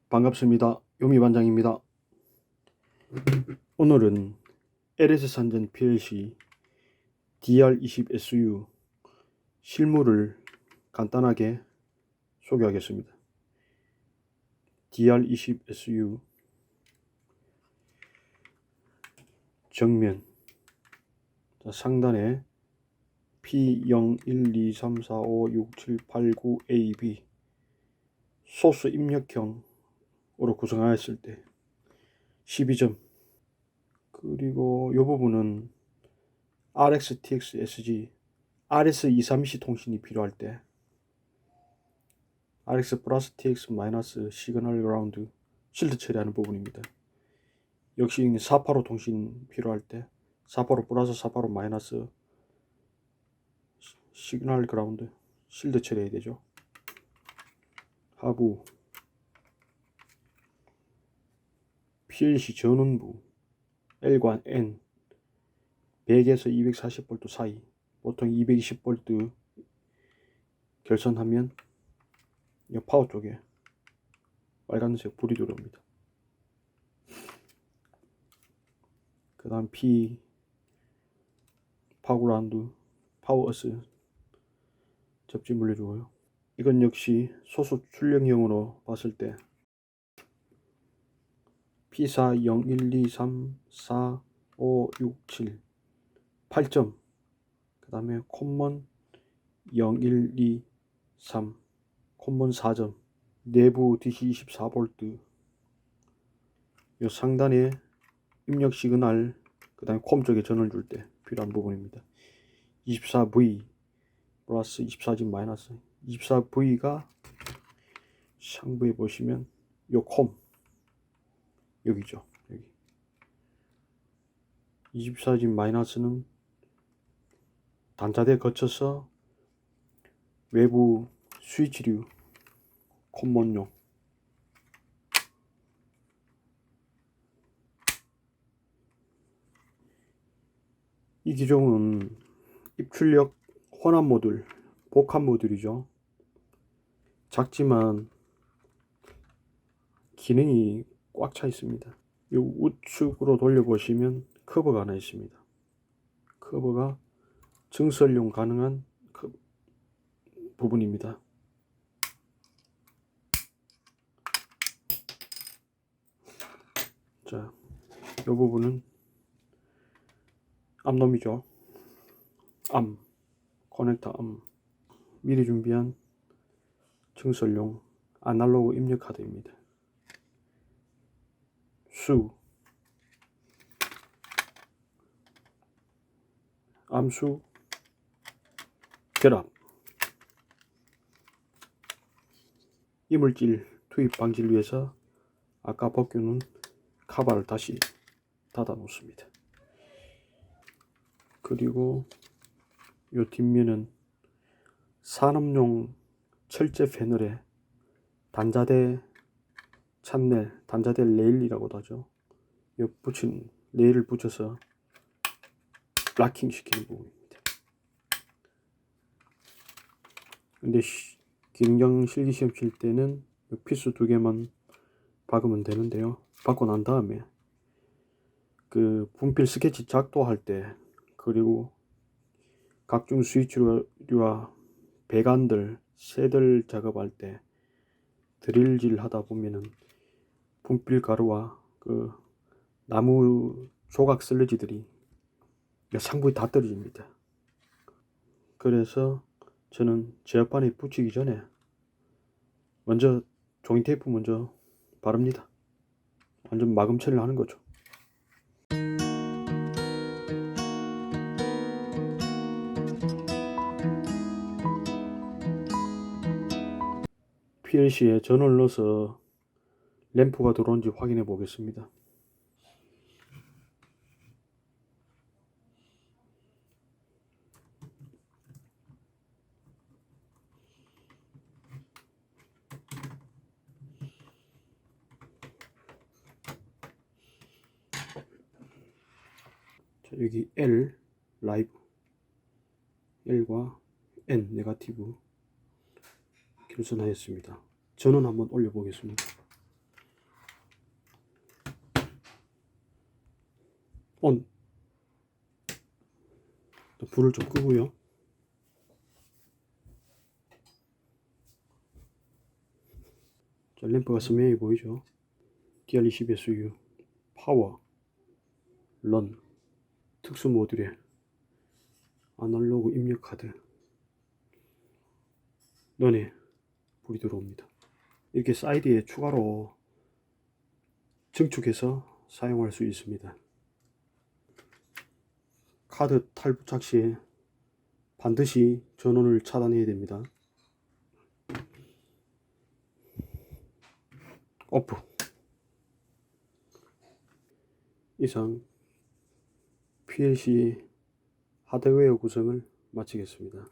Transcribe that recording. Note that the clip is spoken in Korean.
반갑습니다. 요미반장입니다. 오늘은 LS산전 PLC DR20SU 실물을 간단하게 소개하겠습니다. DR20SU 정면 상단에 P0123456789AB 소스 입력형으로 구성하였을 때 12점, 그리고 이 부분은 RX-TX SG RS232C 통신이 필요할 때 RX 플러스 TX 마이너스 시그널 그라운드 실드 처리하는 부분입니다. 역시 485 통신 필요할 때 485 플러스 485 마이너스 시그널 그라운드 실드 처리해야 되죠. 하부 PLC 전원부 L관 N 100에서 240V 사이, 보통 220V 결선하면 이 파워 쪽에 빨간색 불이 들어옵니다. 그 다음 P 파워그라운드 파워어스 접지 물려주고요. 이건 역시 소수 출력형으로 봤을 때 P401234567 8점, 그 다음에 콤먼 0123 콤먼 4점, 내부 DC 24V, 요 상단에 입력 시그널, 그 다음에 콤 쪽에 전원을 줄 때 필요한 부분입니다. 24V 플러스 24G 마이너스 24V가 상부에 보시면 요 콤 여기죠. 여기 24G 마이너스는 단자대 거쳐서 외부 스위치류 콤먼용, 이 기종은 입출력 혼합 모듈, 복합 모듈이죠. 작지만 기능이 꽉 차 있습니다. 이 우측으로 돌려보시면 커버가 하나 있습니다. 커버가 증설용 가능한 부분입니다. 자, 이 부분은 암놈이죠. 암, 커넥터 암, 미리 준비한 증설용 아날로그 입력 카드입니다. 수, 암수, 결합, 이물질 투입 방지를 위해서 아까 벗겨놓은 카바를 다시 닫아 놓습니다. 그리고 이 뒷면은 산업용 철제 패널에 단자대 찬넬, 단자대 레일이라고도 하죠. 이 붙인 레일을 붙여서 락킹 시키는 부분입니다. 근데 기능장 실기시험 칠 때는 피스 2개만 박으면 되는데요. 박고 난 다음에 그 분필 스케치 작도할 때, 그리고 각종 스위치류와 배관들, 새들 작업할 때 드릴질 하다 보면은 분필 가루와 그 나무 조각 슬러지들이 상부에 다 떨어집니다. 그래서 저는 제어판에 붙이기 전에 먼저 종이 테이프 먼저 바릅니다. 완전 마금 처리를 하는 거죠. PLC에 전원을 넣어서 램프가 들어온지 확인해 보겠습니다. 자, 여기 L 라이브, L과 N 네거티브 결선하였습니다. 전원 한번 올려보겠습니다. ON. 불을 좀 끄고요. 자, 램프가 선명히 보이죠. 기알 20SU 파워 런 특수 모듈에 아날로그 입력 카드 런에 불이 들어옵니다. 이렇게 사이드에 추가로 증축해서 사용할 수 있습니다. 카드 탈부착 시에 반드시 전원을 차단해야 됩니다. 오프. 이상 PLC 하드웨어 구성을 마치겠습니다.